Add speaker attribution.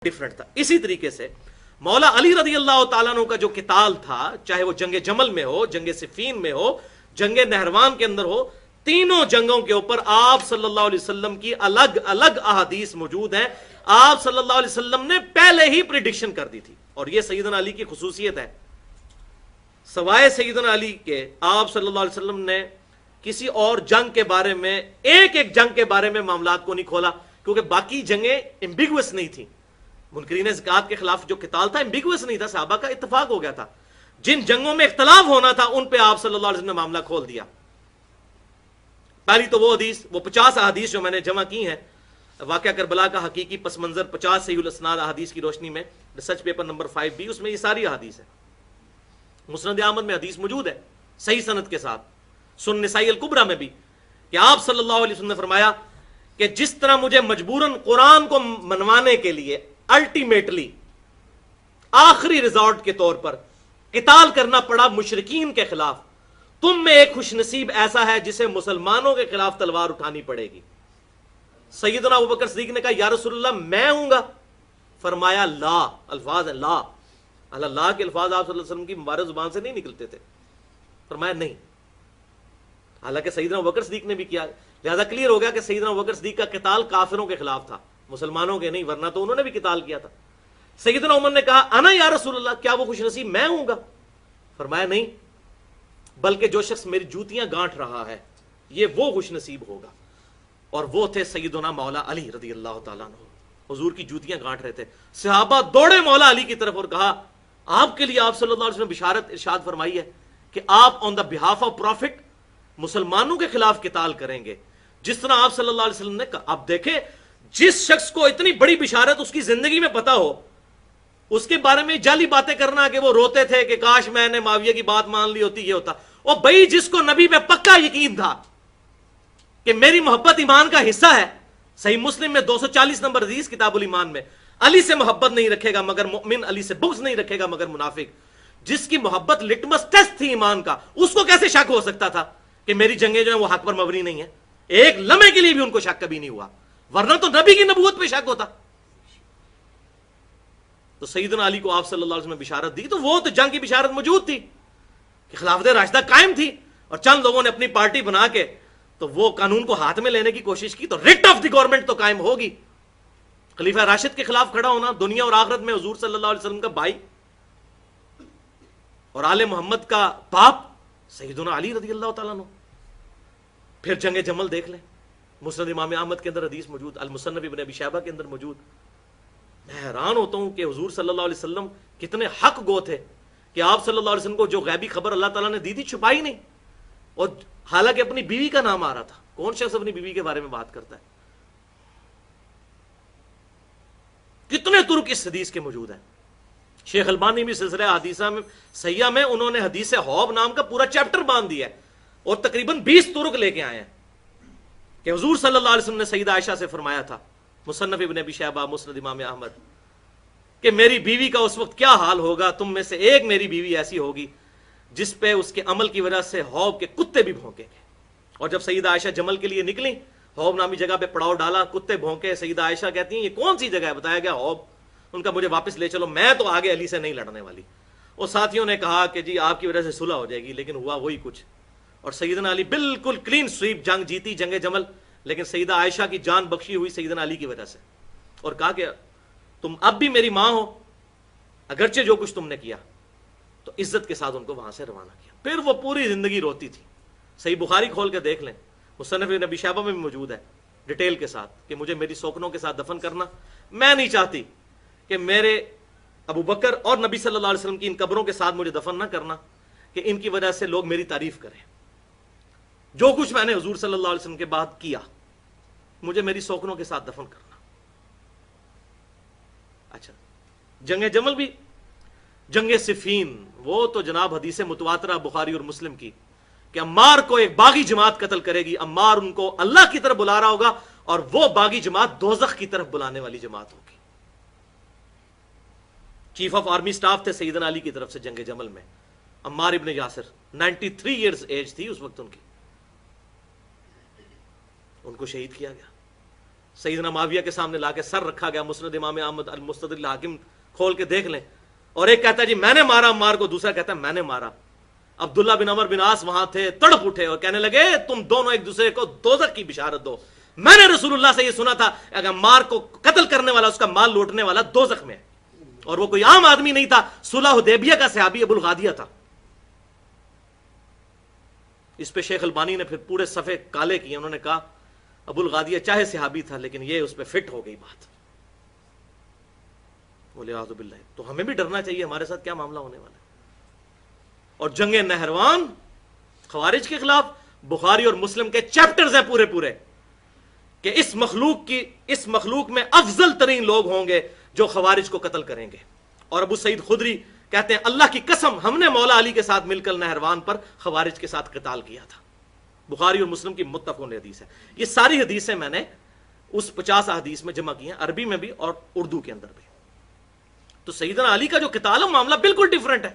Speaker 1: Different تھا. اسی طریقے سے مولا علی رضی اللہ تعالیٰ عنہ کا جو قتال تھا، چاہے وہ جنگ جمل میں ہو، جنگ صفین میں ہو، جنگ نہروان کے اندر ہو، تینوں جنگوں کے اوپر آپ صلی اللہ علیہ وسلم کی الگ الگ احادیث موجود ہیں. آپ صلی اللہ علیہ وسلم نے پہلے ہی پریڈکشن کر دی تھی، اور یہ سیدنا علی کی خصوصیت ہے. سوائے سیدنا علی کے آپ صلی اللہ علیہ وسلم نے کسی اور جنگ کے بارے میں، ایک ایک جنگ کے بارے میں معاملات کو نہیں کھولا، کیونکہ باقی جنگیں ایمبیگوس نہیں تھیں. منکرین زکات کے خلاف جو قتال تھا ایمبیگوس نہیں تھا، صحابہ کا اتفاق ہو گیا تھا. جن جنگوں میں اختلاف ہونا تھا ان پہ آپ صلی اللہ علیہ وسلم نے معاملہ کھول دیا. پہلی تو وہ حدیث، وہ 50 احادیث جو میں نے جمع کی ہیں، واقعہ کربلا کا حقیقی پس منظر 50 صحیح الاسناد احادیث کی روشنی میں، ریسرچ پیپر نمبر 5B، اس میں یہ ساری احادیث ہے. مسند احمد میں حدیث موجود ہے صحیح سند کے ساتھ، سنن نسائی الکبریٰ میں بھی، کہ آپ صلی اللہ علیہ وسلم نے فرمایا کہ جس طرح مجھے مجبوراً قرآن کو منوانے کے لیے الٹیمیٹلی آخری ریزارٹ کے طور پر قتال کرنا پڑا مشرکین کے خلاف، تم میں ایک خوش نصیب ایسا ہے جسے مسلمانوں کے خلاف تلوار اٹھانی پڑے گی. سیدنا ابوبکر صدیق نے کہا یا رسول اللہ میں ہوں گا؟ فرمایا لا، الفاظ ہیں لا، اللہ کے الفاظ آپ صلی اللہ علیہ وسلم کی مبارک زبان سے نہیں نکلتے تھے. فرمایا نہیں. حالانکہ سیدنا ابوبکر صدیق نے بھی کیا، لہذا کلیئر ہو گیا کہ سیدنا ابوبکر صدیق کا قتال کافروں کے خلاف تھا، مسلمانوں کے نہیں، ورنہ تو انہوں نے بھی قتال کیا تھا. سیدنا عمر نے کہا انا یا رسول اللہ، کیا وہ خوش نصیب میں ہوں گا؟ فرمایا نہیں، بلکہ جو شخص میری جوتیاں گانٹھ رہا ہے یہ وہ خوش نصیب ہوگا. اور وہ تھے سیدنا مولا علی رضی اللہ تعالیٰ عنہ، حضور کی جوتیاں گانٹھ رہے تھے. صحابہ دوڑے مولا علی کی طرف اور کہا آپ کے لیے آپ صلی اللہ علیہ وسلم بشارت ارشاد فرمائی ہے کہ آپ آن دا بہاف آف پروفٹ مسلمانوں کے خلاف قتال کریں گے، جس طرح آپ صلی اللہ علیہ وسلم نے کہا. اب دیکھیں، جس شخص کو اتنی بڑی بشارت اس کی زندگی میں پتا ہو، اس کے بارے میں جعلی باتیں کرنا کہ وہ روتے تھے کہ کاش میں نے معاویہ کی بات مان لی ہوتی، یہ ہوتا. اور بھائی جس کو نبی پہ پکا یقین تھا کہ میری محبت ایمان کا حصہ ہے، صحیح مسلم میں 240 نمبر حدیث کتاب الایمان میں، علی سے محبت نہیں رکھے گا مگر مؤمن، علی سے بغض نہیں رکھے گا مگر منافق. جس کی محبت لٹمس ٹیسٹ تھی ایمان کا، اس کو کیسے شک ہو سکتا تھا کہ میری جنگیں جو ہیں وہ حق پر مبنی نہیں ہیں؟ ایک لمحے کے لیے بھی ان کو شک کبھی نہیں ہوا، ورنہ تو نبی کی نبوت پہ شک ہوتا. تو سیدنا علی کو آپ صلی اللہ علیہ وسلم نے بشارت دی، تو وہ تو جنگ کی بشارت موجود تھی کہ خلافت راشدہ قائم تھی، اور چند لوگوں نے اپنی پارٹی بنا کے تو وہ قانون کو ہاتھ میں لینے کی کوشش کی، تو ریٹ آف دی گورنمنٹ تو قائم ہوگی. خلیفہ راشد کے خلاف کھڑا ہونا، دنیا اور آخرت میں حضور صلی اللہ علیہ وسلم کا بھائی اور آل محمد کا باپ سیدنا علی رضی اللہ تعالیٰ عنہ. پھر جنگ جمل دیکھ لیں، مسند امام احمد کے اندر حدیث موجود، المصنف ابن ابی شیبہ کے اندر موجود. میں حیران ہوتا ہوں کہ حضور صلی اللہ علیہ وسلم کتنے حق گو تھے کہ آپ صلی اللہ علیہ وسلم کو جو غیبی خبر اللہ تعالیٰ نے دی تھی چھپائی نہیں، اور حالانکہ اپنی بیوی کا نام آ رہا تھا. کون شخص اپنی بیوی کے بارے میں بات کرتا ہے؟ کتنے ترک اس حدیث کے موجود ہیں. شیخ البانی بھی سلسلہ حدیثہ میں سیاح میں انہوں نے حدیث حوب نام کا پورا چیپٹر باندھ دیا ہے، اور تقریباً 20 ترک لے کے آئے ہیں کہ حضور صلی اللہ علیہ وسلم نے سیدہ عائشہ سے فرمایا تھا، مصنف ابن ابی شیبہ، مسند امام احمد، کہ میری بیوی کا اس وقت کیا حال ہوگا، تم میں سے ایک میری بیوی ایسی ہوگی جس پہ اس کے عمل کی وجہ سے حوب کے کتے بھی بھونکیں گے. اور جب سیدہ عائشہ جمل کے لیے نکلی، حوب نامی جگہ پہ پڑاؤ ڈالا، کتے بھونکے. سیدہ عائشہ کہتی ہیں یہ کون سی جگہ ہے؟ بتایا گیا حوب. ان کا مجھے واپس لے چلو، میں تو آگے علی سے نہیں لڑنے والی. اور ساتھیوں نے کہا کہ جی آپ کی وجہ سے صلح ہو جائے گی، لیکن ہوا وہی کچھ. اور سیدنا علی بالکل کلین سویپ جنگ جیتی، جنگ جمل، لیکن سیدہ عائشہ کی جان بخشی ہوئی سیدنا علی کی وجہ سے. اور کہا کہ تم اب بھی میری ماں ہو، اگرچہ جو کچھ تم نے کیا. تو عزت کے ساتھ ان کو وہاں سے روانہ کیا. پھر وہ پوری زندگی روتی تھی. صحیح بخاری کھول کے دیکھ لیں، مصنف ابن ابی شیبہ میں بھی موجود ہے ڈیٹیل کے ساتھ کہ مجھے میری سوکنوں کے ساتھ دفن کرنا، میں نہیں چاہتی کہ میرے ابو بکر اور نبی صلی اللہ علیہ وسلم کی ان قبروں کے ساتھ مجھے دفن نہ کرنا کہ ان کی وجہ سے لوگ میری تعریف کریں. جو کچھ میں نے حضور صلی اللہ علیہ وسلم کے بعد کیا، مجھے میری سوکنوں کے ساتھ دفن کرنا. اچھا، جنگ جمل بھی، جنگ صفین، وہ تو جناب حدیث متواترہ بخاری اور مسلم کی کہ عمار کو ایک باغی جماعت قتل کرے گی. عمار ان کو اللہ کی طرف بلا رہا ہوگا، اور وہ باغی جماعت دوزخ کی طرف بلانے والی جماعت ہوگی. چیف آف آرمی سٹاف تھے سیدنا علی کی طرف سے جنگ جمل میں عمار ابن یاسر. 93 ایئرز ایج تھی اس وقت ان کی. ان کو شہید کیا گیا. سیدنا معاویہ کے سامنے لا کے سر رکھا گیا، مسند امام احمد المستدرک الحاکم کھول کے دیکھ لیں، اور ایک کہتا ہے جی میں نے مارا عمار کو، دوسرا کہتا ہے میں نے مارا۔ عبداللہ بن عمر بن عاص وہاں تھے، تڑپ اٹھے اور کہنے لگے تم دونوں ایک دوسرے کو دوزخ کی بشارت دو، میں نے رسول اللہ سے یہ سنا تھا اگر عمار کو قتل کرنے والا، اس کا مال لوٹنے والا دوزخ میں ہے، اور وہ کوئی عام آدمی نہیں تھا، صلح حدیبیہ کا صحابی ابو الغادیہ تھا۔ اس پہ شیخ البانی نے پھر پورے صفحے کالے کیے، انہوں نے کہا ابو الغادیہ چاہے صحابی تھا لیکن یہ اس پہ فٹ ہو گئی بات، بولے اعوذ باللہ۔ تو ہمیں بھی ڈرنا چاہیے ہمارے ساتھ کیا معاملہ ہونے والا ہے۔ اور جنگ نہروان خوارج کے خلاف بخاری اور مسلم کے چیپٹرز ہیں پورے پورے، کہ اس مخلوق میں افضل ترین لوگ ہوں گے جو خوارج کو قتل کریں گے۔ اور ابو سعید خدری کہتے ہیں اللہ کی قسم ہم نے مولا علی کے ساتھ مل کر نہروان پر خوارج کے ساتھ قتال کیا تھا۔ بخاری اور مسلم کی متفق حدیث ہے۔ یہ ساری حدیثیں میں نے اس 50 احادیث میں جمع کی ہیں، عربی میں بھی اور اردو کے اندر بھی۔ تو سیدنا علی کا جو قتال ہے معاملہ بالکل ڈیفرنٹ ہے۔